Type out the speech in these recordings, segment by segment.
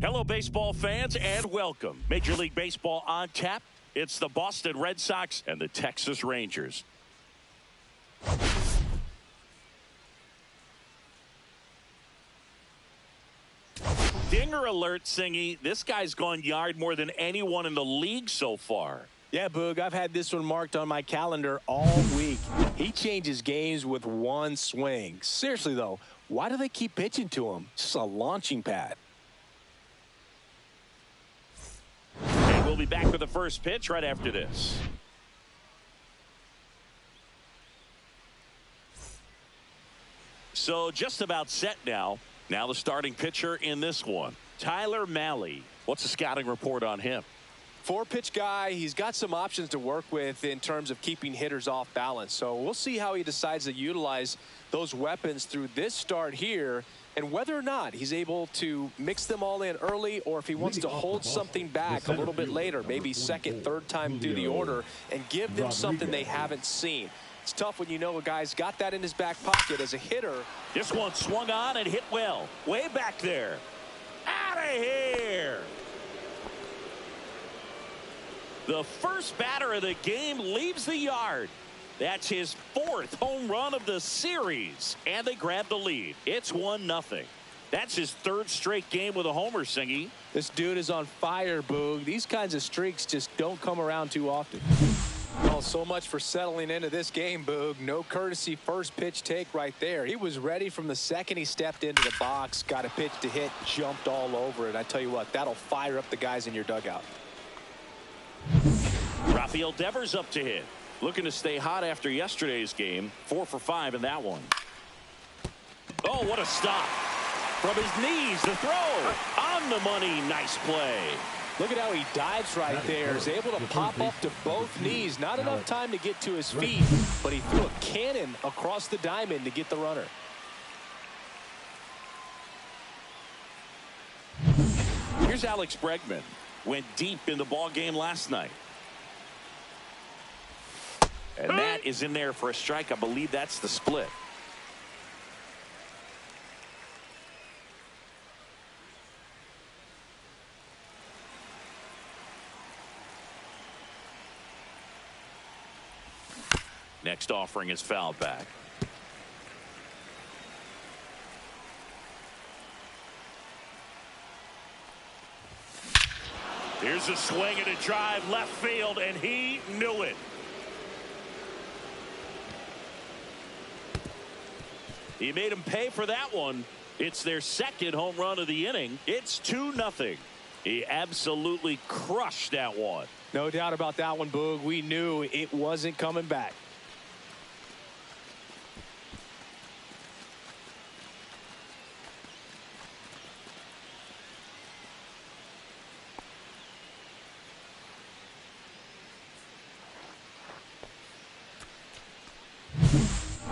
Hello, baseball fans, and welcome. Major League Baseball on tap. It's the Boston Red Sox and the Texas Rangers. Dinger alert, Singy. This guy's gone yard more than anyone in the league so far. Yeah, Boog, I've had this one marked on my calendar all week. He changes games with one swing. Seriously, though, why do they keep pitching to him? It's just a launching pad. And we'll be back with the first pitch right after this. So just about set now. Now the starting pitcher in this one, Tyler Mahle. What's the scouting report on him? Four-pitch guy. He's got some options to work with in terms of keeping hitters off balance. So we'll see how he decides to utilize those weapons through this start here, and whether or not he's able to mix them all in early, or if he wants to hold something back a little bit later, maybe second, third time through the order, and give them something they haven't seen. It's tough when you know a guy's got that in his back pocket as a hitter. This one swung on and hit well. Way back there. Out of here. The first batter of the game leaves the yard. That's his fourth home run of the series. And they grab the lead. It's 1-0. That's his third straight game with a homer, Singy. This dude is on fire, Boog. These kinds of streaks just don't come around too often. Well, so much for settling into this game, Boog. No courtesy first pitch take right there. He was ready from the second he stepped into the box, got a pitch to hit, jumped all over it. I tell you what, that'll fire up the guys in your dugout. Rafael Devers up to hit. Looking to stay hot after yesterday's game. 4 for 5 in that one. Oh, what a stop. From his knees, the throw. On the money. Nice play. Look at how he dives right there. He's able to pop up to both knees. Not enough time to get to his feet, but he threw a cannon across the diamond to get the runner. Here's Alex Bregman. Went deep in the ball game last night. And that is in there for a strike. I believe that's the split. Next offering is fouled back. Here's a swing and a drive left field, and he knew it. He made him pay for that one. It's their second home run of the inning. It's 2-0. He absolutely crushed that one. No doubt about that one, Boog. We knew it wasn't coming back.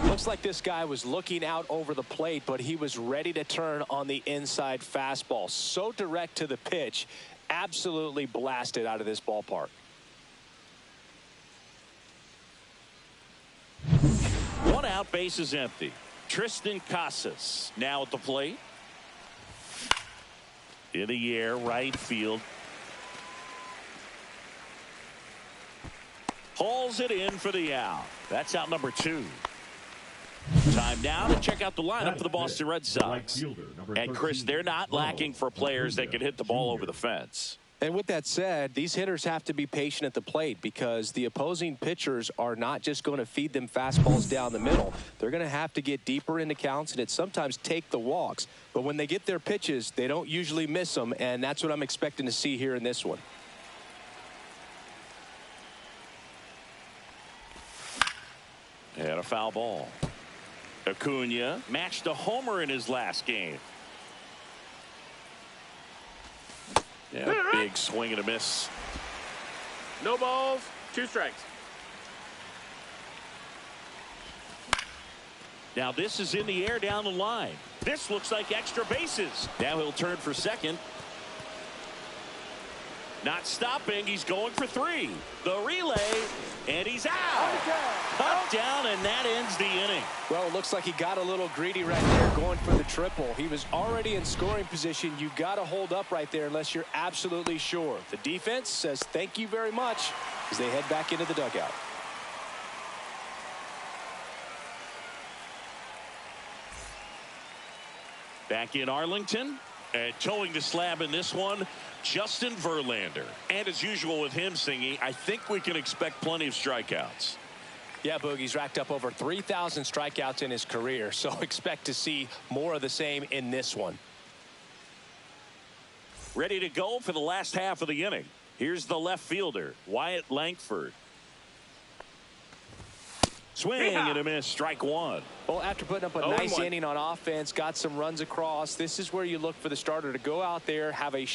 Looks like this guy was looking out over the plate, but he was ready to turn on the inside fastball. So direct to the pitch, absolutely blasted out of this ballpark. One out, base is empty. Tristan Casas now at the plate. In the air, right field. Hauls it in for the out. That's out number 2. Time now to check out the lineup for the Boston Red Sox. And Chris, they're not lacking for players that can hit the ball over the fence. And with that said, these hitters have to be patient at the plate because the opposing pitchers are not just going to feed them fastballs down the middle. They're going to have to get deeper into counts and sometimes take the walks. But when they get their pitches, they don't usually miss them, and that's what I'm expecting to see here in this one. And a foul ball. Acuna matched a homer in his last game. Yeah, big swing and a miss. No balls, 2 strikes. Now this is in the air down the line. This looks like extra bases. Now he'll turn for second. Not stopping. He's going for 3. The relay, and he's out. Cut down, and that ends the inning. Well, it looks like he got a little greedy right there going for the triple. He was already in scoring position. You got to hold up right there unless you're absolutely sure. The defense says thank you very much as they head back into the dugout. Back in Arlington, and towing the slab in this one, Justin Verlander. And as usual with him, Singy, I think we can expect plenty of strikeouts. Yeah, Boogie's racked up over 3,000 strikeouts in his career, so expect to see more of the same in this one. Ready to go for the last half of the inning. Here's the left fielder, Wyatt Langford. Swing and a miss, strike 1. Well, after putting up a nice inning on offense, got some runs across, this is where you look for the starter to go out there, have a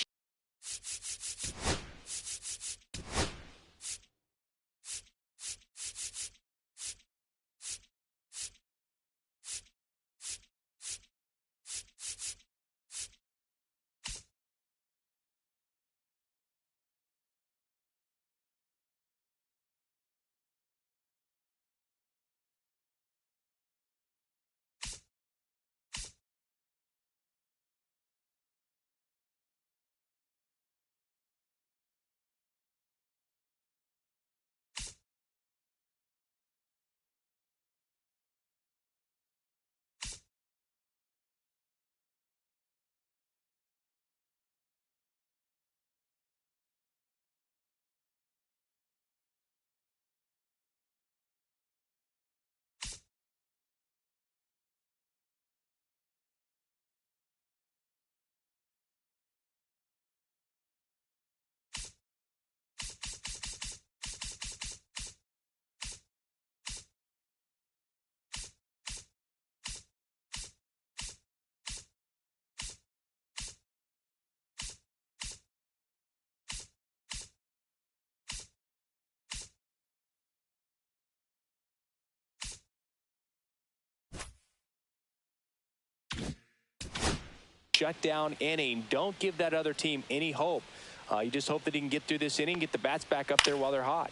shutdown inning. Don't give that other team any hope. You just hope that he can get through this inning, get the bats back up there while they're hot.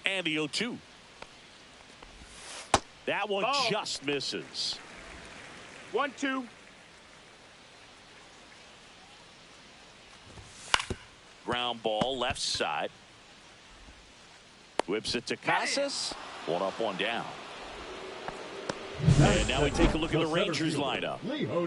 And the 0-2. That one just misses. 1-2. Ground ball left side. Whips it to Casas. 1 up, 1 down. And now we take a look at the Rangers lineup.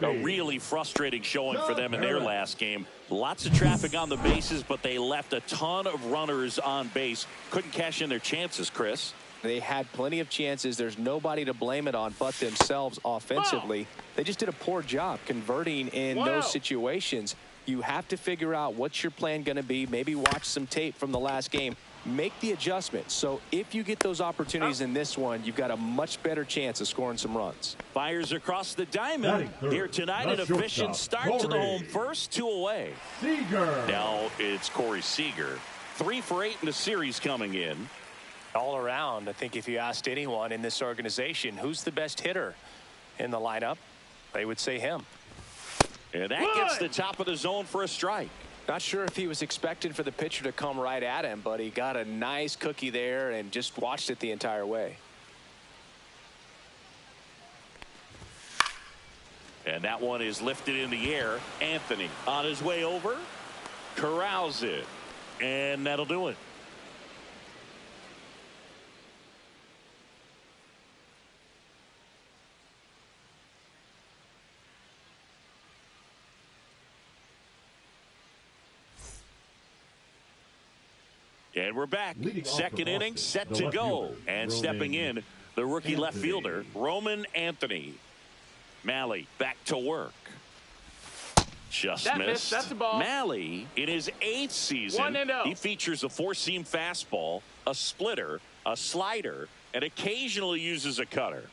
A really frustrating showing for them in their last game. Lots of traffic on the bases, but they left a ton of runners on base. Couldn't cash in their chances, Chris. They had plenty of chances. There's nobody to blame it on but themselves offensively. They just did a poor job converting in those situations. You have to figure out what's your plan going to be. Maybe watch some tape from the last game. Make the adjustment. So if you get those opportunities in this one, you've got a much better chance of scoring some runs. Fires across the diamond here tonight. An efficient start to the home first, 2 away. Now it's Corey Seager. 3 for 8 in the series coming in. All around, I think if you asked anyone in this organization who's the best hitter in the lineup, they would say him. And that gets the top of the zone for a strike. Not sure if he was expecting for the pitcher to come right at him, but he got a nice cookie there and just watched it the entire way. And that one is lifted in the air. Anthony on his way over. Corrals it. And that'll do it. And we're back. Second inning set to go. And stepping in, the rookie left fielder, Roman Anthony. Malley back to work. Just That missed. missed. That's a ball. Malley, in his 8th season, 1-0. he features a 4-seam fastball, a splitter, a slider, and occasionally uses a cutter.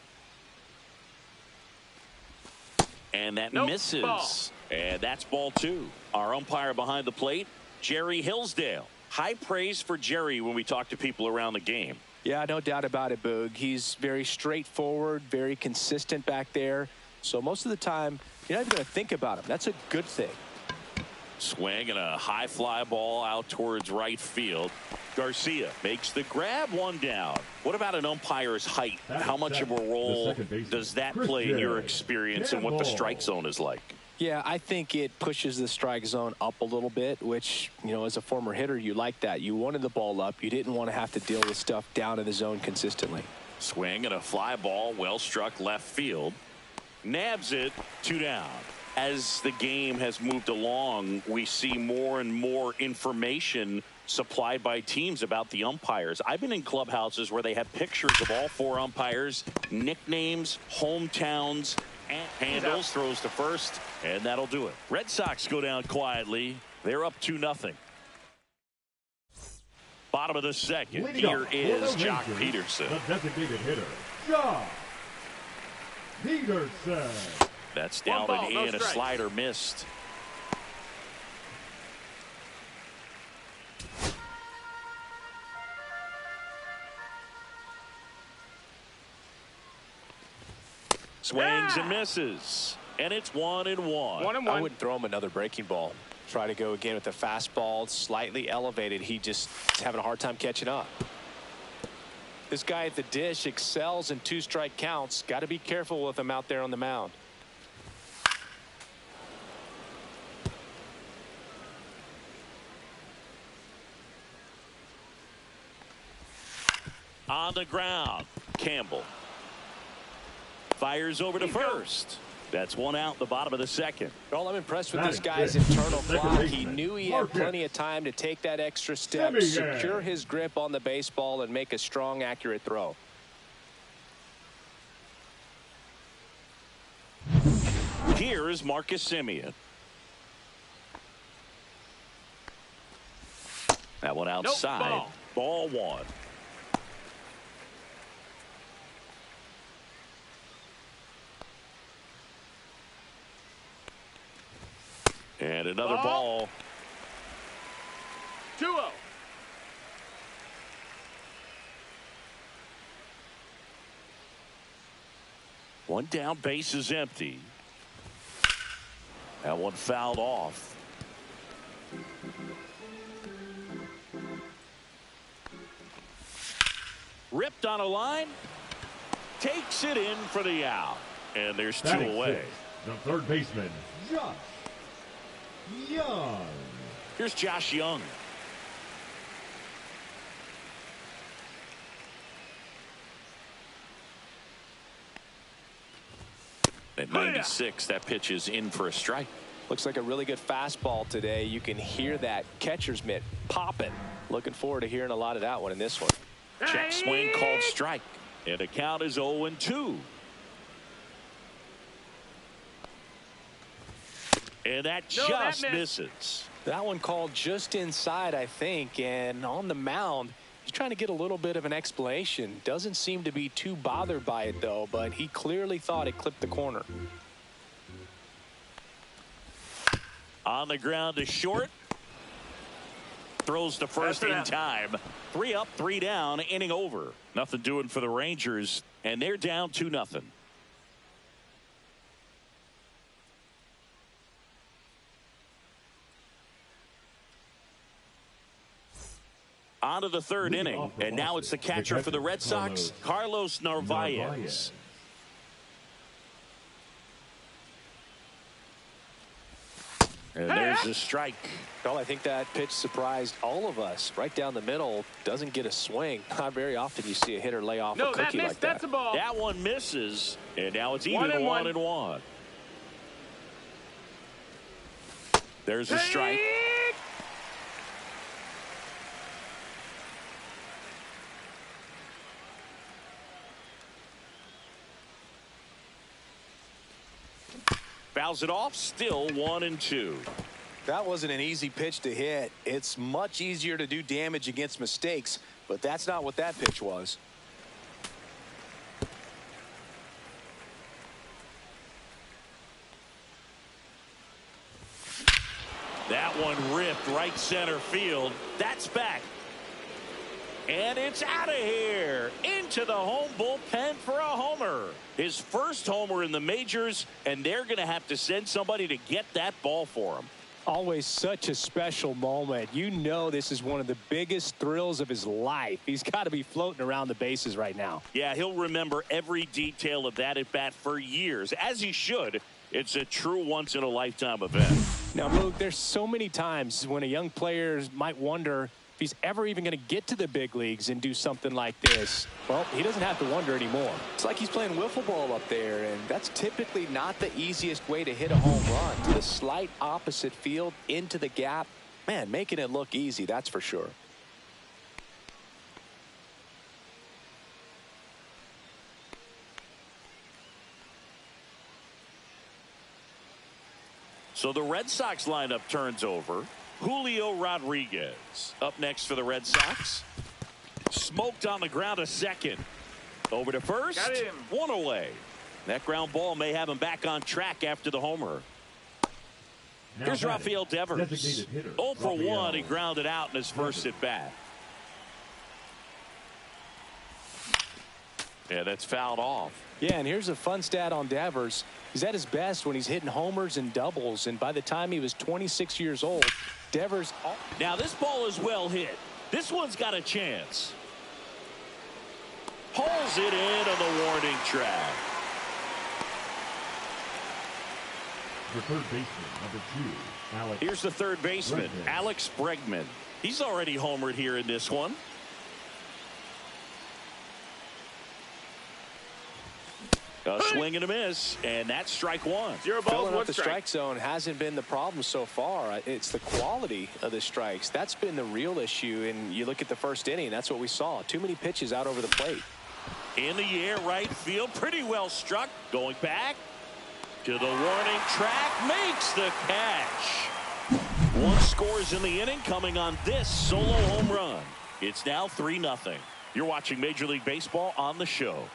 And that misses. Ball. And that's ball 2. Our umpire behind the plate, Jerry Hillsdale. High praise for Jerry when we talk to people around the game. Yeah, no doubt about it, Boog. He's very straightforward, very consistent back there. So most of the time, you're not even going to think about him. That's a good thing. Swing and a high fly ball out towards right field. Garcia makes the grab, 1 down. What about an umpire's height? How much of a role does that play in your experience and what the strike zone is like? Yeah, I think it pushes the strike zone up a little bit, which, you know, as a former hitter, you like that. You wanted the ball up. You didn't want to have to deal with stuff down in the zone consistently. Swing and a fly ball, well struck left field. Nabs it, 2 down. As the game has moved along, we see more and more information supplied by teams about the umpires. I've been in clubhouses where they have pictures of all 4 umpires, nicknames, hometowns, and handles. Throws to first, and that'll do it. Red Sox go down quietly. They're up 2-0. Bottom of the second. Here is Jock Peterson. The designated hitter, Jock Peterson. That's down ball, and no in. A strike. slider missed. Swings and misses. And it's 1-1. 1-1. I wouldn't throw him another breaking ball. Try to go again with the fastball, slightly elevated. He just is having a hard time catching up. This guy at the dish excels in 2-strike counts. Got to be careful with him out there on the mound. On the ground, Campbell fires over to first. That's 1 out, the bottom of the second. Well, I'm impressed with this guy's internal clock. He knew he had plenty of time to take that extra step, secure his grip on the baseball, and make a strong, accurate throw. Here is Marcus Semien. That one outside. Ball 1. And another ball. 2-0. One down, base is empty. That one fouled off. Ripped on a line. Takes it in for the out. And there's 2 away. The third baseman, Josh Young. Here's Josh Young. At 96, that pitch is in for a strike. Looks like a really good fastball today. You can hear that catcher's mitt popping. Looking forward to hearing a lot of that one in this one. Check swing called strike. And the count is 0-2. And that just misses. That one called just inside, I think, and on the mound, he's trying to get a little bit of an explanation. Doesn't seem to be too bothered by it, though, but he clearly thought it clipped the corner. On the ground to short. Throws to first in time. 3 up, 3 down, inning over. Nothing doing for the Rangers, and they're down 2-0. On to the third inning, and now it's the catcher for the Red Sox, Carlos Narvaez. And there's the strike. Well, I think that pitch surprised all of us. Right down the middle, doesn't get a swing. Not very often you see a hitter lay off a cookie like that. That's a ball. That one misses, and now it's even 1-1. There's a strike. Fouls it off. Still 1-2. That wasn't an easy pitch to hit. It's much easier to do damage against mistakes, but that's not what that pitch was. That one ripped right center field. That's back. And it's out of here. Into the home bullpen for a homer. His first homer in the majors, and they're going to have to send somebody to get that ball for him. Always such a special moment. You know this is one of the biggest thrills of his life. He's got to be floating around the bases right now. Yeah, he'll remember every detail of that at bat for years, as he should. It's a true once-in-a-lifetime event. Now, Luke, there's so many times when a young player might wonder if he's ever even going to get to the big leagues and do something like this. Well, he doesn't have to wonder anymore. It's like he's playing wiffle ball up there, and that's typically not the easiest way to hit a home run. To the slight opposite field, into the gap. Man, making it look easy, that's for sure. So the Red Sox lineup turns over. Julio Rodriguez up next for the Red Sox. Smoked on the ground a second. Over to first. Got him. One away. That ground ball may have him back on track after the homer. Now Here's batting, Rafael Devers. designated hitter, 0 for 1. Rafael. He grounded out in his first at bat. Yeah, that's fouled off. Yeah, and here's a fun stat on Devers. He's at his best when he's hitting homers and doubles, and by the time he was 26 years old, Devers... Now this ball is well hit. This one's got a chance. Pulls it in on the warning track. The third baseman, number 2, Alex. Here's the third baseman, Bregman. Alex Bregman. He's already homered here in this one. A swing and a miss, and that's strike one. 0 balls, Filling 1 up the strike zone hasn't been the problem so far. It's the quality of the strikes. That's been the real issue, and you look at the first inning, that's what we saw. Too many pitches out over the plate. In the air, right field, pretty well struck. Going back to the warning track, makes the catch. One scores in the inning, coming on this solo home run. It's now 3-0. You're watching Major League Baseball on the show.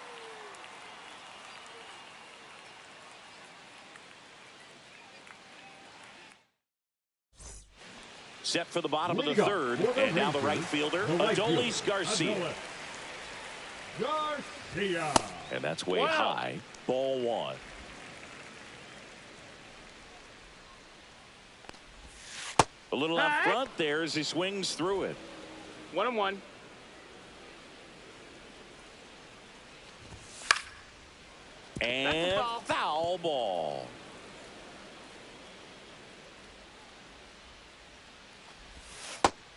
Set for the bottom of the third, and now the right fielder, Adolis Garcia. Garcia. And that's way high. Ball 1. A little out front there as he swings through it. 1-1. And foul ball.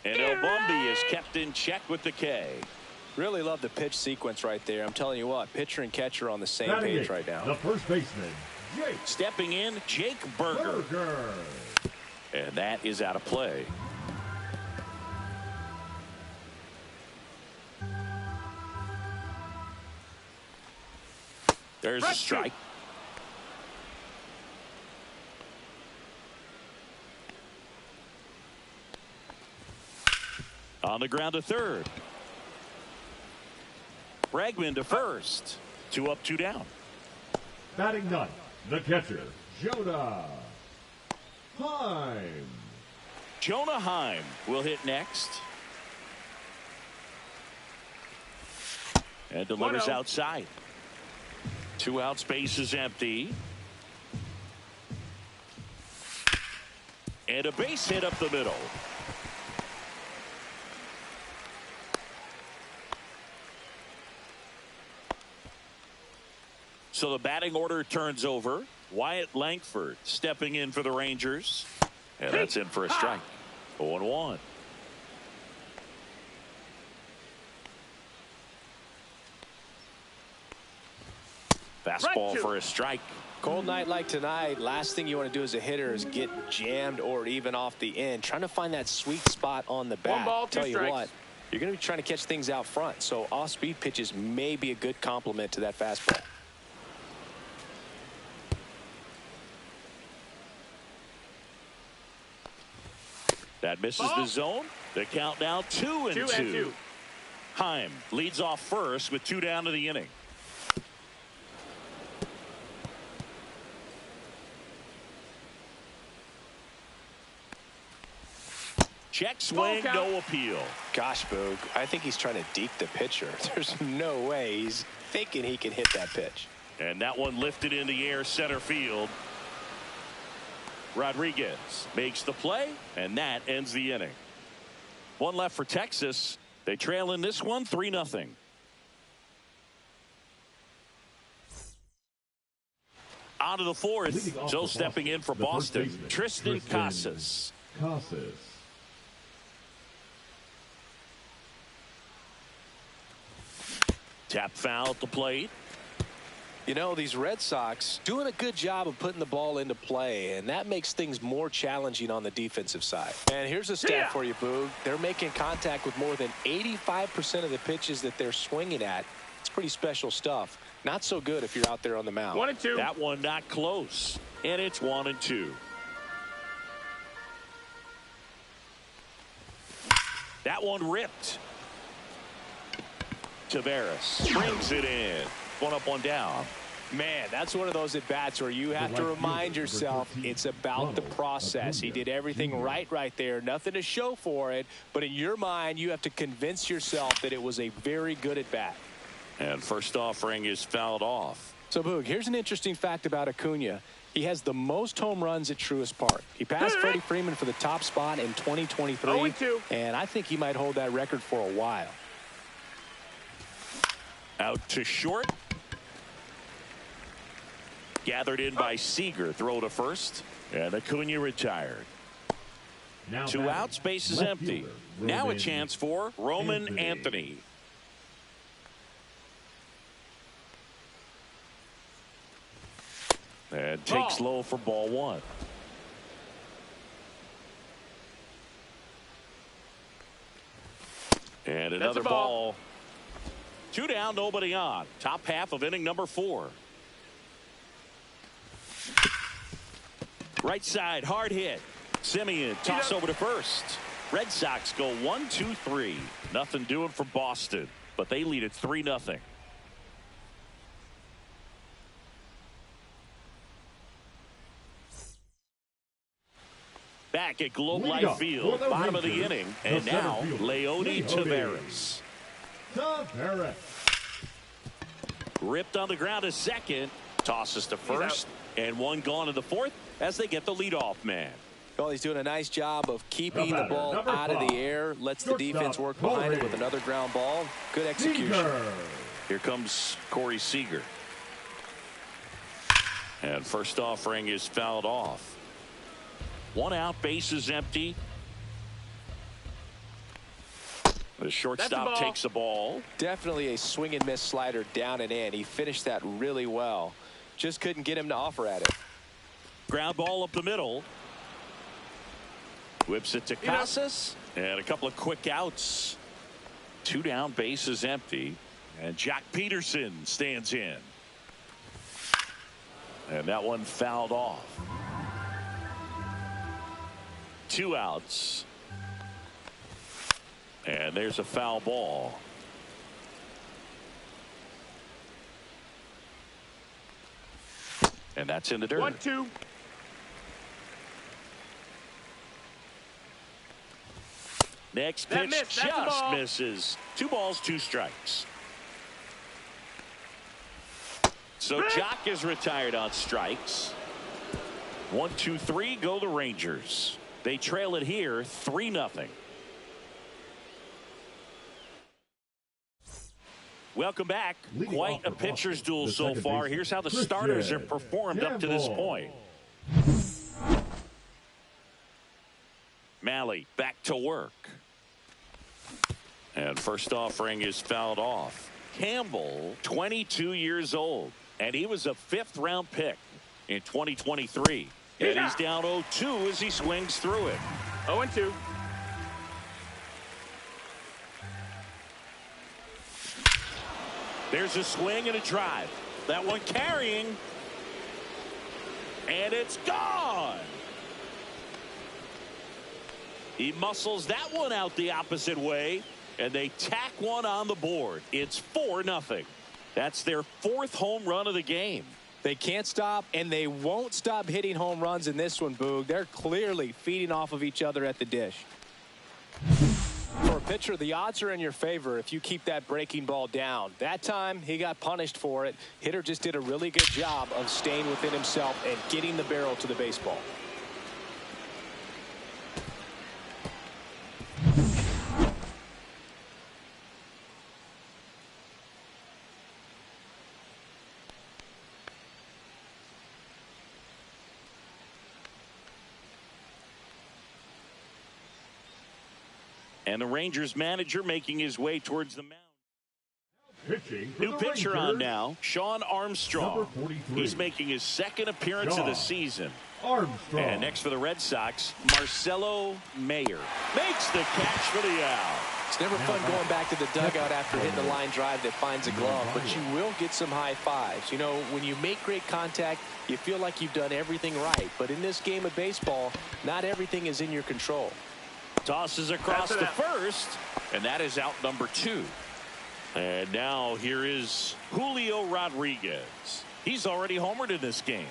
And El Bumby is kept in check with the K. Really love the pitch sequence right there. I'm telling you what, pitcher and catcher on the same Batting page eighth, right now. The first baseman, Jake Stepping in, Jake Berger. Berger. And that is out of play. There's a strike. On the ground to third. Bregman to first. 2 up, 2 down. Batting ninth, the catcher, Jonah Heim. Jonah Heim will hit next. And delivers 1-0. outside. 2 out, space is empty. And a base hit up the middle. So the batting order turns over. Wyatt Langford stepping in for the Rangers. And that's in for a strike. 0-1. Fastball for a strike. Cold night like tonight, last thing you want to do as a hitter is get jammed or even off the end. Trying to find that sweet spot on the bat. 1 ball, 2 Tell you strikes. what, you're going to be trying to catch things out front. So off-speed pitches may be a good complement to that fastball. That misses the zone. The count now 2-2. Heim leads off first with 2 down to the inning. Check swing, no appeal. Gosh, Boog, I think he's trying to deke the pitcher. There's no way he's thinking he can hit that pitch. And that one lifted in the air center field. Rodriguez makes the play, and that ends the inning. One left for Texas. They trail in this one 3-0. On to the fourth. So stepping in for Boston, Tristan Casas. Tap foul at the plate. You know, these Red Sox doing a good job of putting the ball into play, and that makes things more challenging on the defensive side. And here's a stat for you, Boog. They're making contact with more than 85% of the pitches that they're swinging at. It's pretty special stuff. Not so good if you're out there on the mound. 1-2. That one not close, and it's 1-2. That one ripped. Tavares brings it in. 1 up, 1 down. Man, that's one of those at-bats where you have to remind yourself it's about the process. He did everything right there. Nothing to show for it. But in your mind, you have to convince yourself that it was a very good at-bat. And first offering is fouled off. So, Boog, here's an interesting fact about Acuna. He has the most home runs at Truist Park. He passed Freddie Freeman for the top spot in 2023. 0-2. And I think he might hold that record for a while. Out to short. Gathered in by Seager. Throw to first. And Acuna retired. Now 2 outs. Base is empty. Now a chance for Roman Anthony. And takes low for ball 1. And another ball. 2 down, nobody on. Top half of inning number 4. Right side, hard hit. Simeon, toss over to first. Red Sox go 1-2-3. Nothing doing for Boston, but they lead at 3-0. Back at Globe Life Field, bottom of the inning, and now Leody Taveras. Ripped on the ground to second, tosses to first, and 1 gone in the 4th as they get the leadoff man. Well, he's doing a nice job of keeping the ball out of the air, lets the defense work behind it with another ground ball. Good execution. Here comes Corey Seager. And first offering is fouled off. 1 out, base is empty. The shortstop takes the ball. Definitely a swing and miss slider down and in. He finished that really well. Just couldn't get him to offer at it. Ground ball up the middle. Whips it to Casas. And a couple of quick outs. 2 down, base is empty. And Jock Peterson stands in. And that one fouled off. 2 outs. And there's a foul ball. And that's in the dirt. 1-2. Next pitch just misses. 2 balls, 2 strikes. So Jock is retired on strikes. 1-2-3 go the Rangers. They trail it here 3-0. Welcome back. Quite a pitcher's duel so far. Here's how the starters have performed up to this point. Malley back to work. And first offering is fouled off. Campbell, 22 years old, and he was a 5th round pick in 2023. And he's down 0-2 as he swings through it. 0-2. There's a swing and a drive. That one carrying. And it's gone. He muscles that one out the opposite way, and they tack one on the board. It's 4-0. That's their 4th home run of the game. They can't stop, and they won't stop hitting home runs in this one, Boog. They're clearly feeding off of each other at the dish. For a pitcher, the odds are in your favor if you keep that breaking ball down. That time, he got punished for it. Hitter just did a really good job of staying within himself and getting the barrel to the baseball. And the Rangers manager making his way towards the mound. New the pitcher Rangers, on now, Sean Armstrong. He's making his 2nd appearance of the season. Armstrong. And next for the Red Sox, Marcelo Mayer makes the catch for the out. It's never fun going back to the dugout after hitting the line drive that finds a glove, but you will get some high fives. You know, when you make great contact, you feel like you've done everything right. But in this game of baseball, not everything is in your control. Tosses across the first, and that is out number 2. And now here is Julio Rodriguez. He's already homered in this game.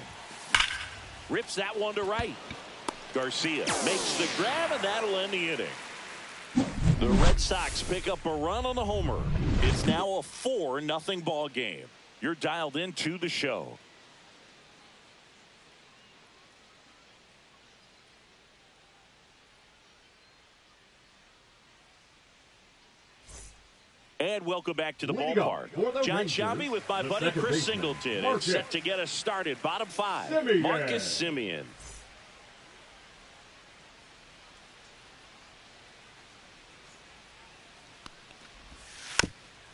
Rips that one to right. Garcia makes the grab, and that'll end the inning. The Red Sox pick up a run on the homer. It's now a 4-0 ball game. You're dialed into the show. And welcome back to the ballpark. John Shambi with my buddy Chris Singleton. And set to get us started. Bottom 5, Marcus Semien.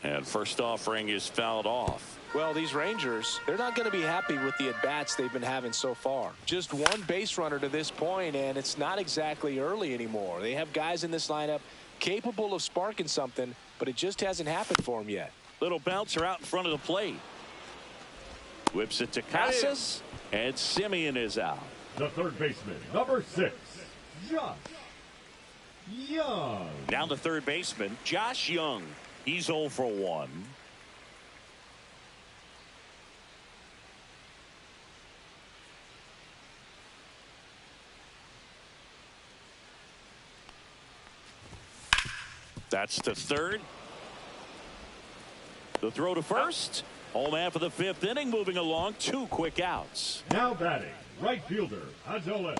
And first offering is fouled off. Well, these Rangers, they're not going to be happy with the at-bats they've been having so far. Just one base runner to this point, and it's not exactly early anymore. They have guys in this lineup capable of sparking something, but it just hasn't happened for them yet. Little bouncer out in front of the plate. Whips it to Casas, and Semien is out. The third baseman, number 6, Josh Young. Down the third baseman, Josh Young. He's 0 for 1. That's to third. The throw to first. Home half of the 5th inning, moving along. 2 quick outs. Now batting, right fielder, Adolis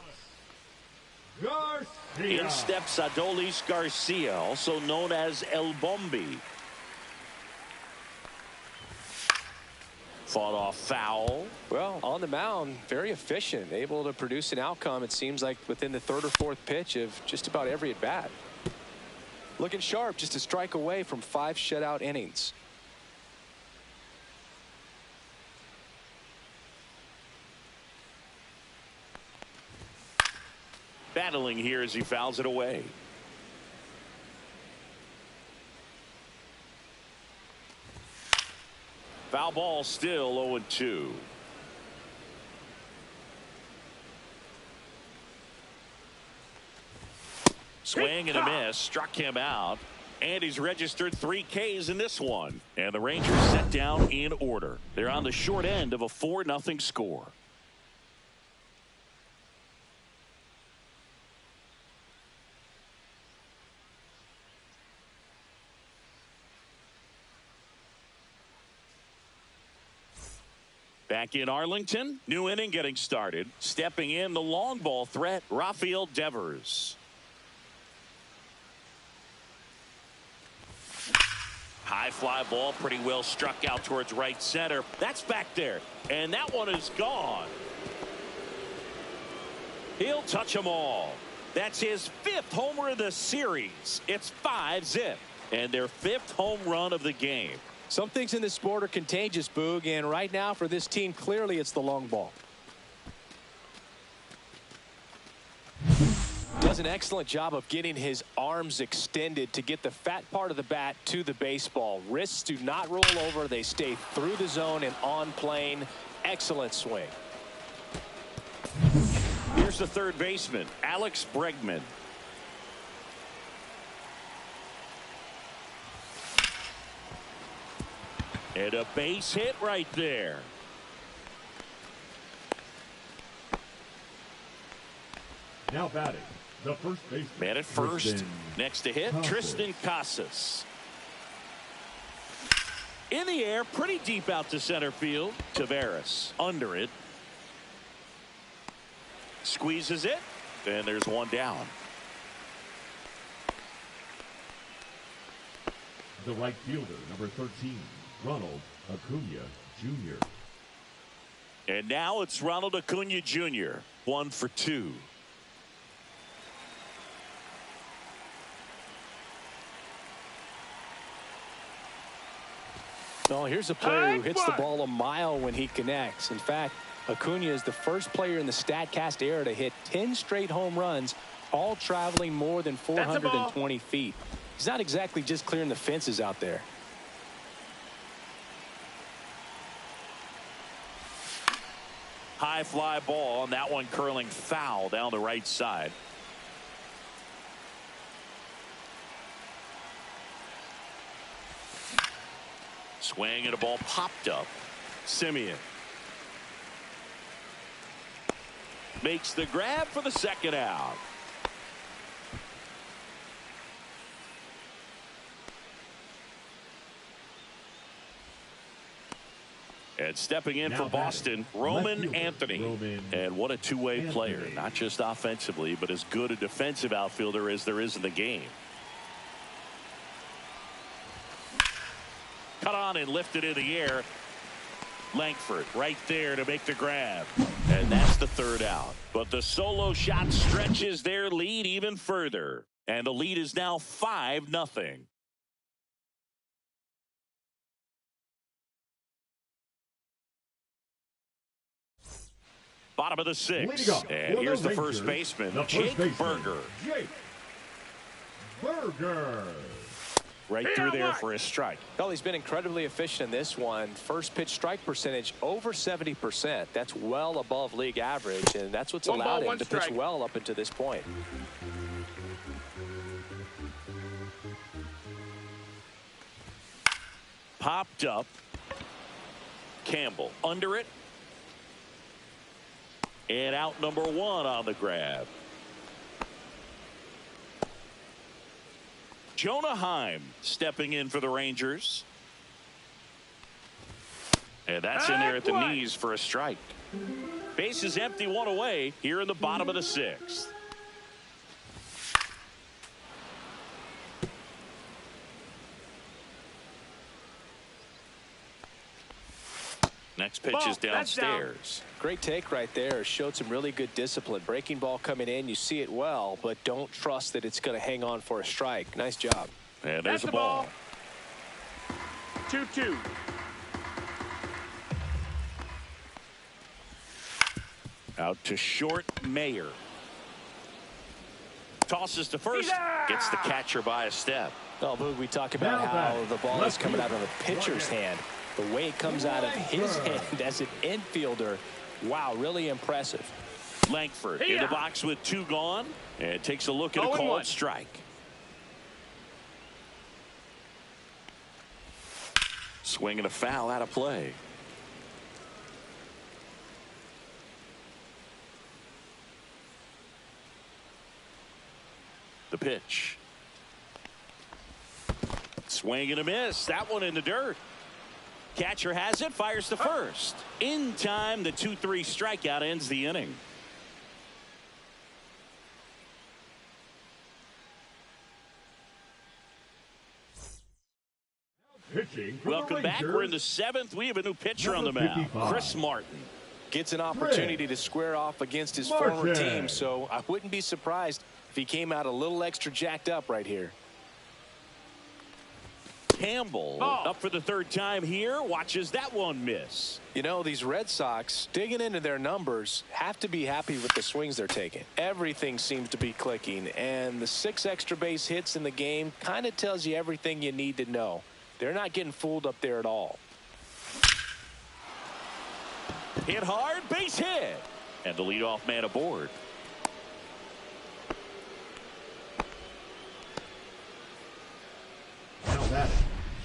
Garcia. In steps Adolis Garcia, also known as El Bombi. Fought off foul. Well, on the mound, very efficient, able to produce an outcome, it seems like, within the 3rd or 4th pitch of just about every at-bat. Looking sharp, just a strike away from 5 shutout innings. Battling here as he fouls it away. Foul ball, still 0-2. Swing and a miss, struck him out, and he's registered 3 Ks in this one. And the Rangers set down in order. They're on the short end of a 4-0 score. Back in Arlington, new inning getting started. Stepping in the long ball threat, Rafael Devers. High fly ball, pretty well struck out towards right center. That's back there, and that one is gone. He'll touch them all. That's his 5th homer of the series. It's 5-zip, and their 5th home run of the game. Some things in this sport are contagious, Boog, and right now for this team, clearly it's the long ball. Does an excellent job of getting his arms extended to get the fat part of the bat to the baseball. Wrists do not roll over. They stay through the zone and on plane. Excellent swing. Here's the third baseman, Alex Bregman. And a base hit right there. Now batting, the first baseman. Man at first. Next to hit, Tristan Casas. In the air, pretty deep out to center field. Taveras under it. Squeezes it. And there's one down. The right fielder, number 13, Ronald Acuna Jr. And now it's Ronald Acuna Jr. 1 for 2. No, here's a player who hits the ball a mile when he connects. In fact, Acuna is the first player in the StatCast era to hit 10 straight home runs, all traveling more than 420 feet. He's not exactly just clearing the fences out there. High fly ball, and that one curling foul down the right side. Swing and a ball popped up. Simeon makes the grab for the second out. And stepping in for Boston, Roman Anthony. And what a two-way player, not just offensively, but as good a defensive outfielder as there is in the game. Cut on and lifted in the air. Langford right there to make the grab. And that's the third out. But the solo shot stretches their lead even further. And the lead is now 5-0. Bottom of the sixth. And here's the first baseman, Jake Burger. Jake Burger. Right through there for a strike. Well, he's been incredibly efficient in this one. First pitch strike percentage over 70%. That's well above league average, and that's what's allowed him to pitch well up until this point. Popped up. Campbell under it. And out number one on the grab. Jonah Heim stepping in for the Rangers. And that's in there at the knees for a strike. Base is empty, one away here in the bottom of the sixth. Next pitch is downstairs. Great take right there. Showed some really good discipline. Breaking ball coming in. You see it well, but don't trust that it's going to hang on for a strike. Nice job. And there's the ball. 2-2. Out to short, Mayer. Tosses to first. Gets the catcher by a step. Oh, Boog, we talk about how the ball is coming out of the pitcher's hand. The way it comes out of his hand as an infielder, wow, really impressive. Langford in the box with two gone, and takes a look at a called strike. Swing and a foul out of play. The pitch. Swing and a miss. That one in the dirt. Catcher has it, fires to first. In time, the 2-3 strikeout ends the inning. Welcome back. We're in the seventh. We have a new pitcher on the mound, Chris Martin. Gets an opportunity to square off against his former team, so I wouldn't be surprised if he came out a little extra jacked up right here. Campbell up for the third time here. Watches that one miss. You know, these Red Sox, digging into their numbers, have to be happy with the swings they're taking. Everything seems to be clicking, and the 6 extra base hits in the game kind of tells you everything you need to know. They're not getting fooled up there at all. Hit hard, base hit. And the leadoff man aboard. Now batting,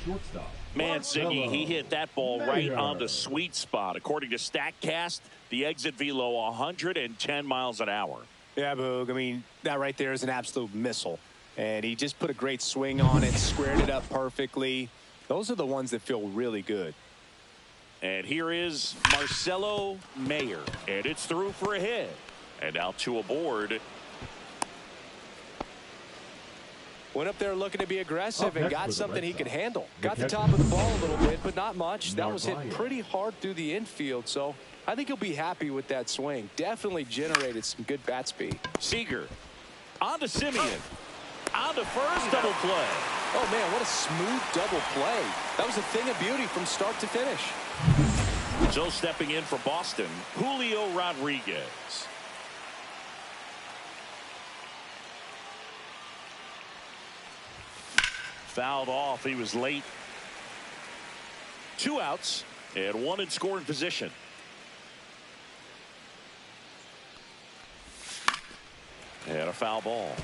shortstop, Man, Ziggy, he hit that ball right on the sweet spot. According to StatCast, the exit velo 110 miles an hour. Yeah, Boog. I mean, that right there is an absolute missile. And he just put a great swing on it, squared it up perfectly. Those are the ones that feel really good. And here is Marcelo Mayer. And it's through for a hit. And now two aboard. Went up there looking to be aggressive and got something he could handle. Got the top of the ball a little bit, but not much. That was hit pretty hard through the infield, so I think he'll be happy with that swing. Definitely generated some good bat speed. Seager on to Simeon. On to first, double play. Oh, man, what a smooth double play. That was a thing of beauty from start to finish. So stepping in for Boston, Julio Rodriguez. Fouled off. He was late. 2 outs and 1 in scoring position. And a foul ball.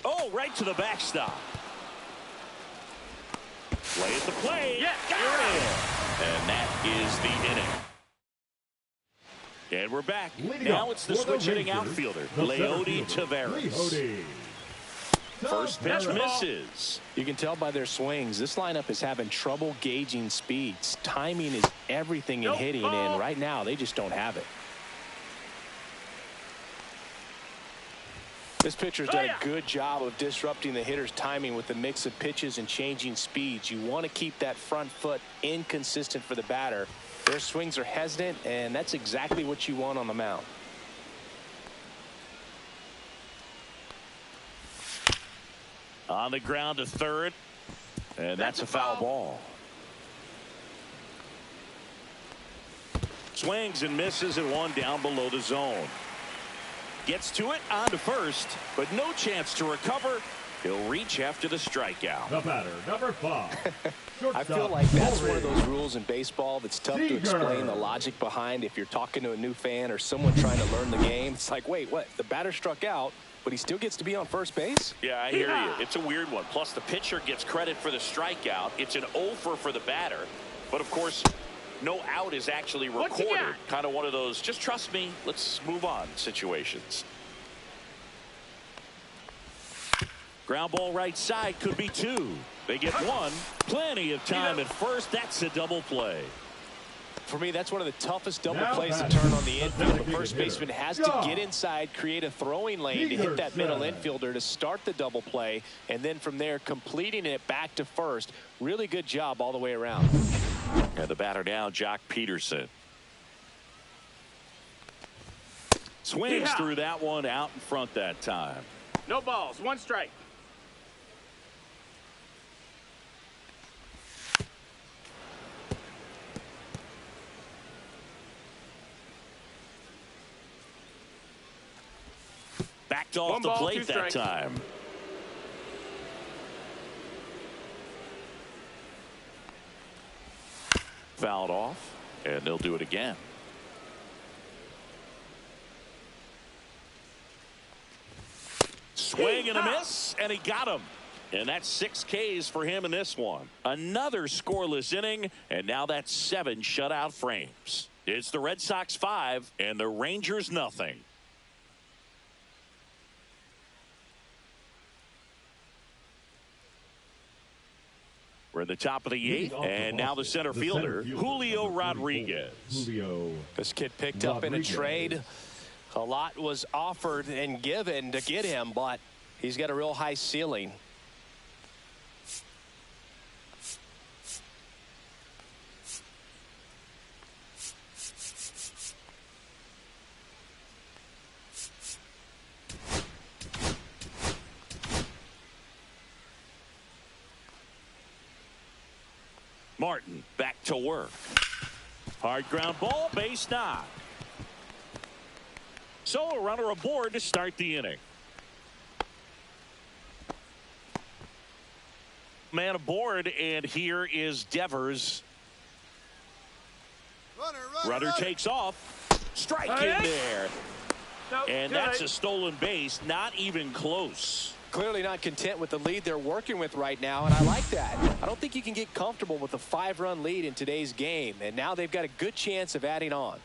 Oh, right to the backstop. Play at the plate. Yeah, and that is the inning. And we're back. Now it's the switch-hitting outfielder, Leody Taveras. First pitch misses. You can tell by their swings, this lineup is having trouble gauging speeds. Timing is everything in hitting, and right now they just don't have it. This pitcher's done a good job of disrupting the hitter's timing with the mix of pitches and changing speeds. You want to keep that front foot inconsistent for the batter. Their swings are hesitant, and that's exactly what you want on the mound. On the ground to third, and that's a foul ball. Swings and misses at one down below the zone. Gets to it on to first, but no chance to recover. He'll reach after the strikeout. The batter, number 5. I feel like that's one of those rules in baseball that's tough to explain the logic behind if you're talking to a new fan or someone trying to learn the game. It's like, wait, what? The batter struck out, but he still gets to be on first base? Yeah, I hear you. It's a weird one. Plus, the pitcher gets credit for the strikeout. It's an over for the batter. But, of course, no out is actually recorded. Kind of one of those, just trust me, let's move on situations. Ground ball right side, could be 2. They get 1. Plenty of time at first. That's a double play. For me, that's one of the toughest double plays to turn on the infield. The first baseman has to get inside, create a throwing lane to hit that middle infielder to start the double play, and then from there completing it back to first. Really good job all the way around. And the batter now, Jock Peterson. Swings through that one out in front that time. No balls, 1 strike. Backed off the plate that time. Fouled off, and they'll do it again. Swing and a miss, and he got him. And that's 6 Ks for him in this one. Another scoreless inning, and now that's 7 shutout frames. It's the Red Sox 5 and the Rangers nothing. We're at the top of the 8th, and now the center fielder, Julio Rodriguez. This kid picked up in a trade. A lot was offered and given to get him, but he's got a real high ceiling. Martin back to work. Hard ground ball, base knock. So a runner aboard to start the inning. Man aboard, and here is Devers. Runner takes off. Strike in there. Nope, And that's a stolen base, not even close. Clearly not content with the lead they're working with right now, and I like that. I don't think you can get comfortable with a 5-run lead in today's game, and now they've got a good chance of adding on.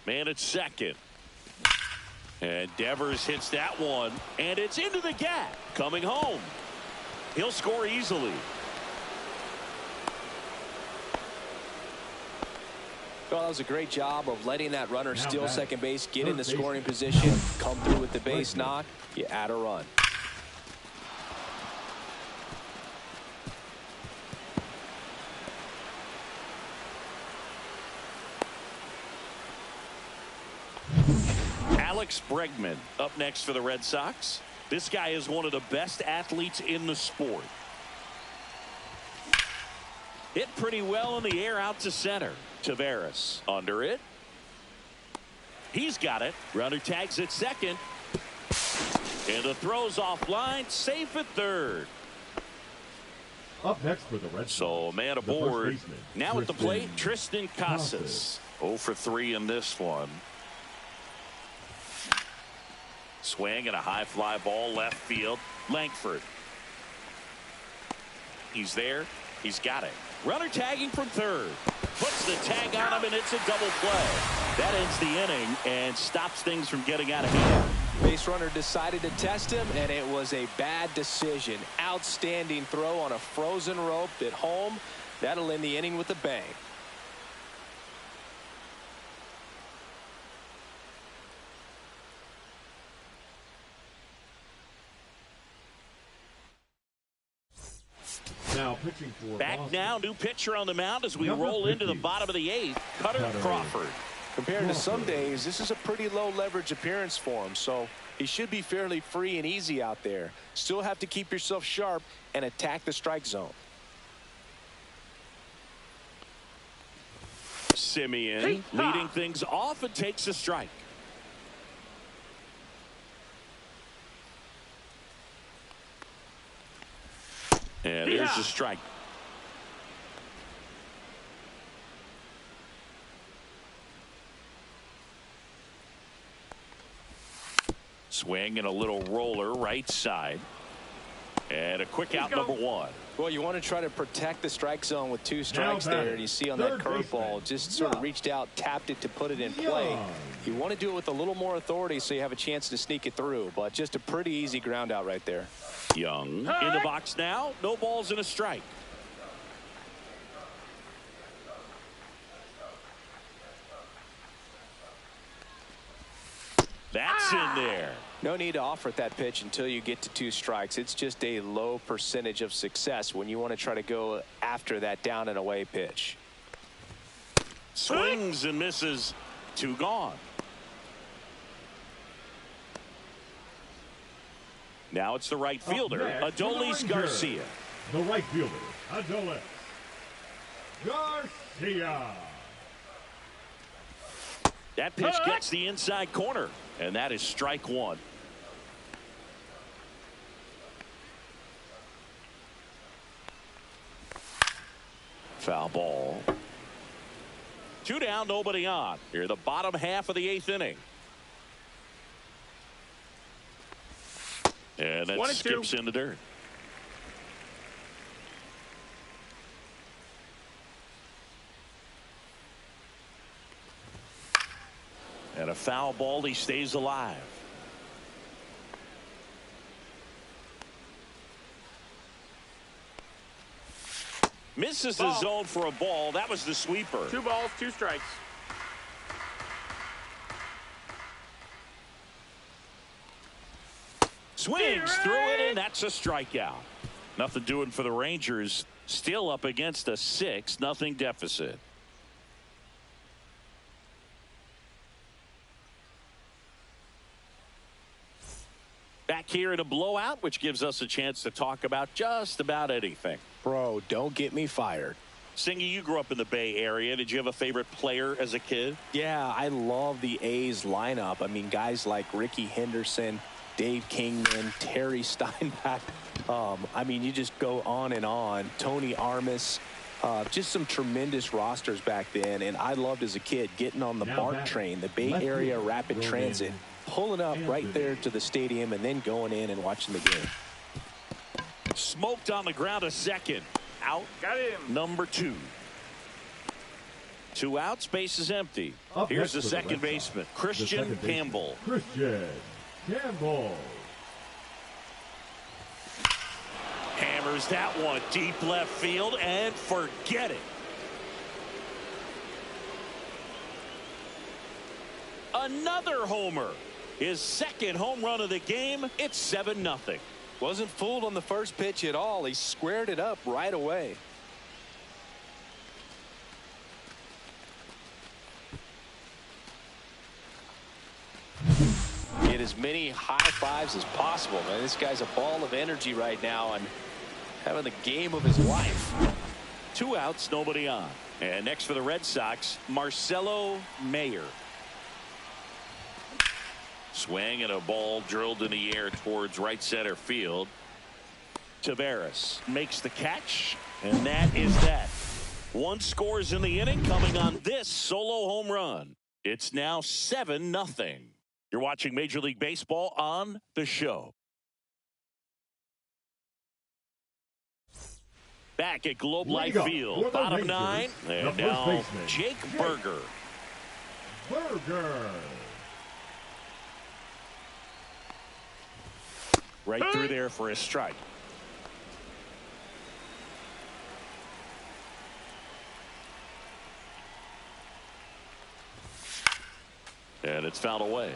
Man at second. And Devers hits that one, and it's into the gap. Coming home. He'll score easily. Well, that was a great job of letting that runner steal second base, get in the scoring position, come through with the base knock. You add a run. Alex Bregman up next for the Red Sox. This guy is one of the best athletes in the sport. Hit pretty well in the air out to center. Taveras under it. He's got it. Runner tags at second. And the throw's offline. Safe at third. Up next for the Red Sox. So man aboard. Now at the plate, Tristan Casas. 0 for 3 in this one. Swing and a high fly ball left field. Langford. He's there. He's got it. Runner tagging from third. Puts the tag on him, and it's a double play. That ends the inning and stops things from getting out of hand. Base runner decided to test him, and it was a bad decision. Outstanding throw on a frozen rope at home. That'll end the inning with a bang. Now pitching for Back Boston. now, new pitcher on the mound as we roll into the bottom of the 8th. Cutter Crawford. Compared to some days, this is a pretty low leverage appearance for him, so he should be fairly free and easy out there. Still have to keep yourself sharp and attack the strike zone. Simeon leading things off and takes a strike. And there's a strike. Swing and a little roller right side. And a quick out number 1. Well, you want to try to protect the strike zone with 2 strikes there, and you see on that curveball just sort of reached out, tapped it to put it in play. You want to do it with a little more authority so you have a chance to sneak it through, but just a pretty easy ground out right there. Young in the box now. No balls and a strike. That's in there. No need to offer at that pitch until you get to 2 strikes. It's just a low percentage of success when you want to try to go after that down and away pitch. Swings and misses. 2 gone. Now it's the right fielder, Adolis Garcia. The right fielder, Adolis Garcia. That pitch gets the inside corner, and that is strike 1. Foul ball. 2 down, nobody on. Here, the bottom half of the 8th inning. And that skips in the dirt. And a foul ball, he stays alive. Misses the zone for a ball. That was the sweeper. 2 balls, 2 strikes. Swings through it, and that's a strikeout. Nothing doing for the Rangers. Still up against a 6-0 deficit. Back here in a blowout, which gives us a chance to talk about just about anything. Bro, don't get me fired. Singy, you grew up in the Bay Area. Did you have a favorite player as a kid? Yeah, I love the A's lineup. I mean, guys like Ricky Henderson, Dave Kingman, Terry Steinbach. I mean, you just go on and on. Tony Armas. Just some tremendous rosters back then, and I loved as a kid getting on the BART train, the Bay Area Rapid Transit, pulling up right there to the stadium and then going in and watching the game. Smoked on the ground a second. Out. Got him. Number 2. 2 outs, base is empty. Up Here's the next for the second Red baseman, Sox, Christian the second baseman, Campbell. Christian Campbell. Hammers that one deep left field and forget it. Another homer. His second home run of the game. It's 7-0. Wasn't fooled on the first pitch at all. He squared it up right away. Get as many high fives as possible, man. This guy's a ball of energy right now and having the game of his life. 2 outs, nobody on. And next for the Red Sox, Marcelo Mayer. Swing and a ball drilled in the air towards right center field. Tavares makes the catch, and that is that. 1 scores in the inning coming on this solo home run. It's now 7-0. You're watching Major League Baseball on The Show. Back at Globe Life Field, bottom 9, and now Jake Burger. Right through there for a strike. And it's fouled away.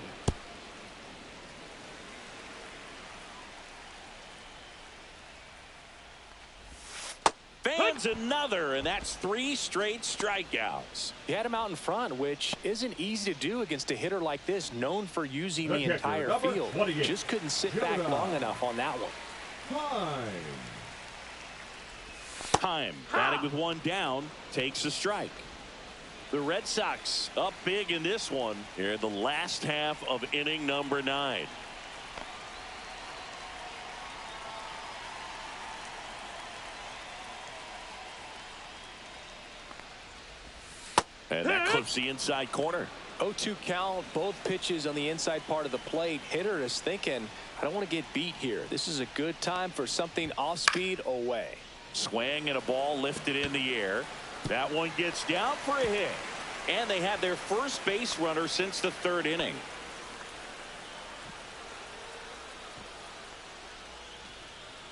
Fans another, and that's 3 straight strikeouts. He had him out in front, which isn't easy to do against a hitter like this, known for using the entire field. Just couldn't sit back long enough on that one. Time batting with 1 down, takes a strike. The Red Sox up big in this one here in the last half of inning number 9. And that clips the inside corner. 0-2 count, both pitches on the inside part of the plate. Hitter is thinking, I don't want to get beat here. This is a good time for something off speed away. Swing and a ball lifted in the air. That one gets down for a hit. And they have their first base runner since the 3rd inning.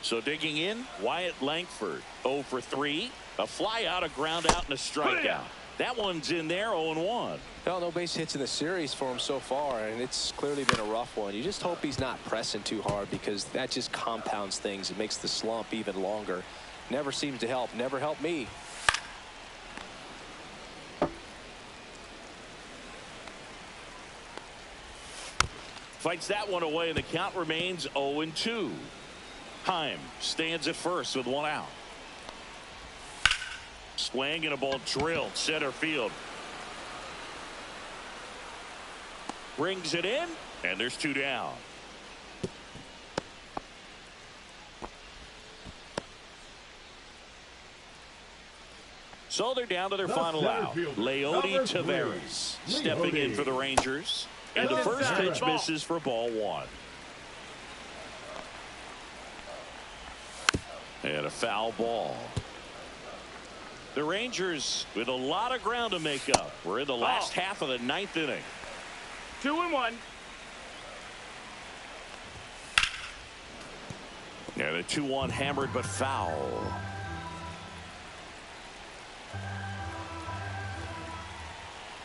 So digging in, Wyatt Langford. 0 for 3. A fly out, a ground out, and a strikeout. That one's in there, 0-1. No base hits in the series for him so far, and it's clearly been a rough one. You just hope he's not pressing too hard, because that just compounds things. It makes the slump even longer. Never seems to help. Never helped me. Fights that one away, and the count remains 0-2. Heim stands at first with 1 out. Swing and a ball drilled center field. Brings it in, and there's 2 down. So they're down to their final out. Leody Taveras stepping in for the Rangers. And the first pitch misses for ball 1. And a foul ball. The Rangers with a lot of ground to make up. We're in the last half of the 9th inning. 2-1. And a 2-1 hammered but foul.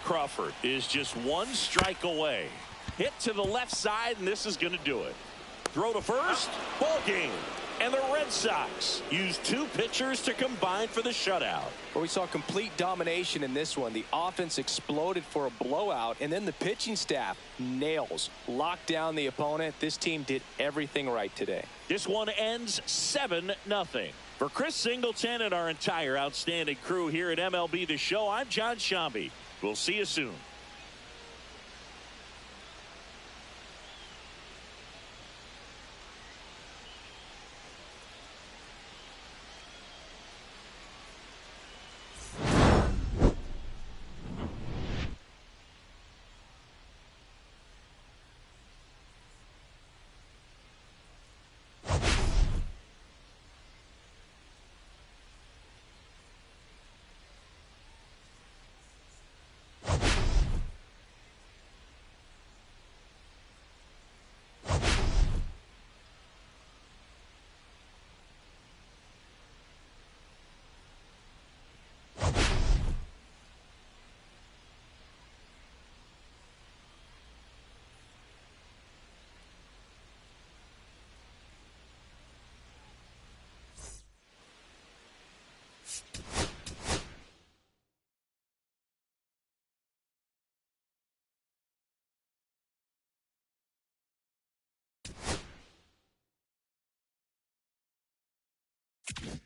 Crawford is just 1 strike away. Hit to the left side, and this is going to do it. Throw to first, ball game. And the Red Sox use 2 pitchers to combine for the shutout. Well, we saw complete domination in this one. The offense exploded for a blowout, and then the pitching staff nails, locked down the opponent. This team did everything right today. This one ends 7-0. For Chris Singleton and our entire outstanding crew here at MLB The Show, I'm John Shambi. We'll see you soon. 2.